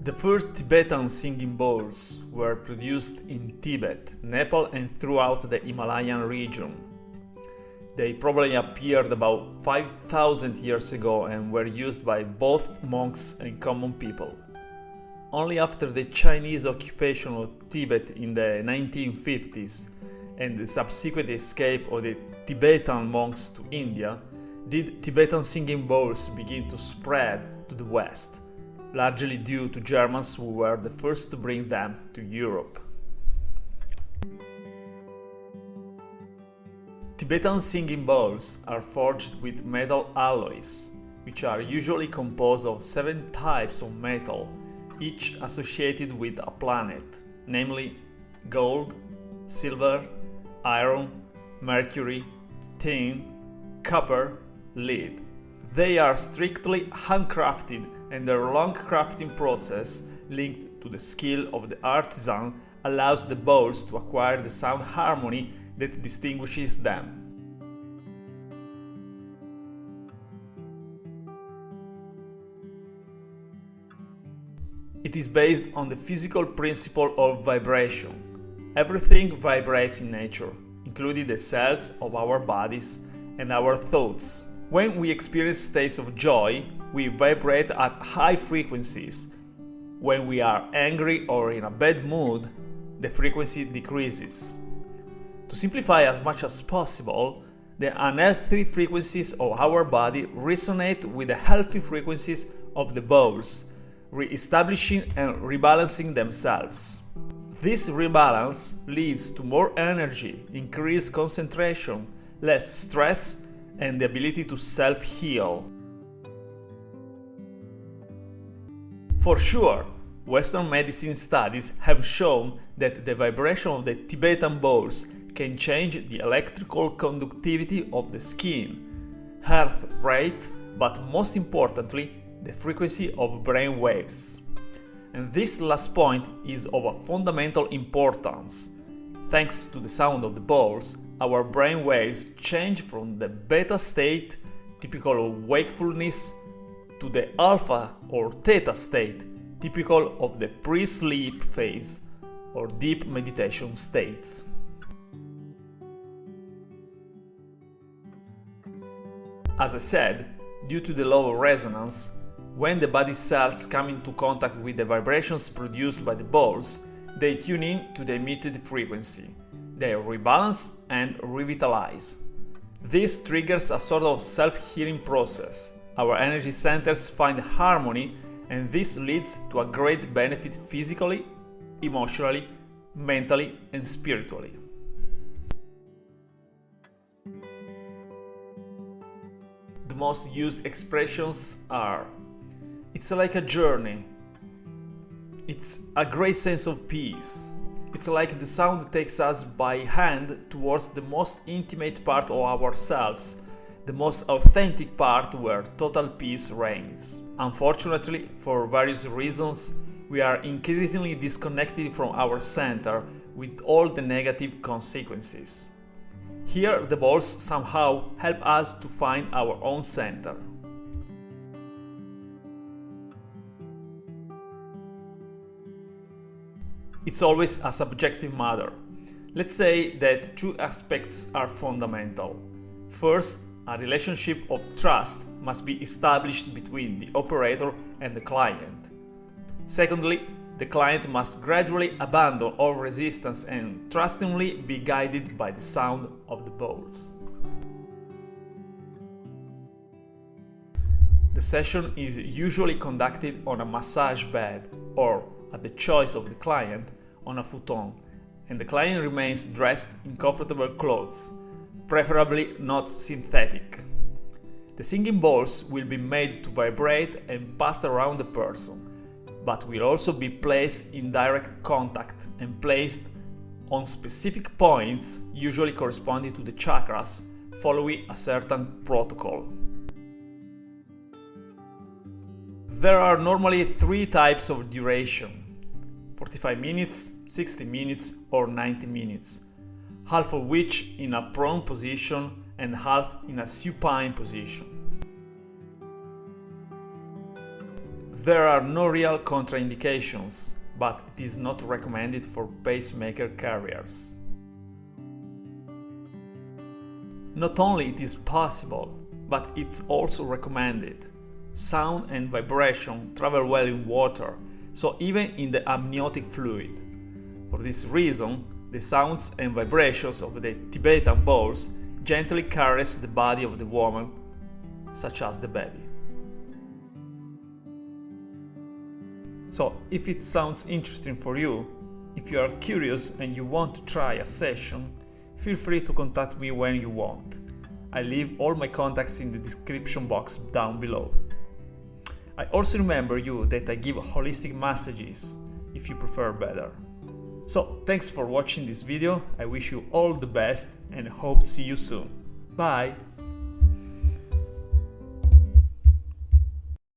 The first Tibetan singing bowls were produced in Tibet, Nepal and throughout the Himalayan region. They probably appeared about 5,000 years ago and were used by both monks and common people. Only after the Chinese occupation of Tibet in the 1950s and the subsequent escape of the Tibetan monks to India, did Tibetan singing bowls begin to spread to the West, largely due to Germans who were the first to bring them to Europe. Tibetan singing bowls are forged with metal alloys, which are usually composed of 7 types of metal, each associated with a planet, namely gold, silver, iron, mercury, tin, copper, lead. They are strictly handcrafted, and their long crafting process, linked to the skill of the artisan, allows the bowls to acquire the sound harmony that distinguishes them. It is based on the physical principle of vibration. Everything vibrates in nature, including the cells of our bodies and our thoughts. When we experience states of joy, we vibrate at high frequencies. When we are angry or in a bad mood, the frequency decreases. To simplify as much as possible, the unhealthy frequencies of our body resonate with the healthy frequencies of the bowls, re-establishing and rebalancing themselves. This rebalance leads to more energy, increased concentration, less stress, and the ability to self-heal. For sure, Western medicine studies have shown that the vibration of the Tibetan bowls can change the electrical conductivity of the skin, heart rate, but most importantly, the frequency of brain waves. And this last point is of a fundamental importance. Thanks to the sound of the bowls, our brain waves change from the beta state, typical of wakefulness, to the alpha or theta state, typical of the pre-sleep phase or deep meditation states. As I said, due to the law of resonance, when the body cells come into contact with the vibrations produced by the bowls, they tune in to the emitted frequency. They rebalance and revitalize. This triggers a sort of self-healing process. Our energy centers find harmony, and this leads to a great benefit physically, emotionally, mentally, and spiritually. The most used expressions are: it's like a journey. It's a great sense of peace. It's like the sound takes us by hand towards the most intimate part of ourselves, the most authentic part where total peace reigns. Unfortunately, for various reasons, we are increasingly disconnected from our center with all the negative consequences. Here, the bowls somehow help us to find our own center. It's always a subjective matter. Let's say that 2 aspects are fundamental. First, a relationship of trust must be established between the operator and the client. Secondly, the client must gradually abandon all resistance and trustingly be guided by the sound of the bowls. The session is usually conducted on a massage bed or, at the choice of the client, on a futon, and the client remains dressed in comfortable clothes, preferably not synthetic. The singing bowls will be made to vibrate and passed around the person, but will also be placed in direct contact and placed on specific points, usually corresponding to the chakras, following a certain protocol. There are normally 3 types of duration: 45 minutes, 60 minutes or 90 minutes, half of which in a prone position and half in a supine position. There are no real contraindications, but it is not recommended for pacemaker carriers. Not only it is possible, but it's also recommended. Sound and vibration travel well in water, so even in the amniotic fluid. For this reason, the sounds and vibrations of the Tibetan bowls gently caress the body of the woman, such as the baby. So, if it sounds interesting for you, if you are curious and you want to try a session, feel free to contact me when you want. I leave all my contacts in the description box down below. I also remember you that I give holistic massages, if you prefer better. So, thanks for watching this video, I wish you all the best and hope to see you soon. Bye!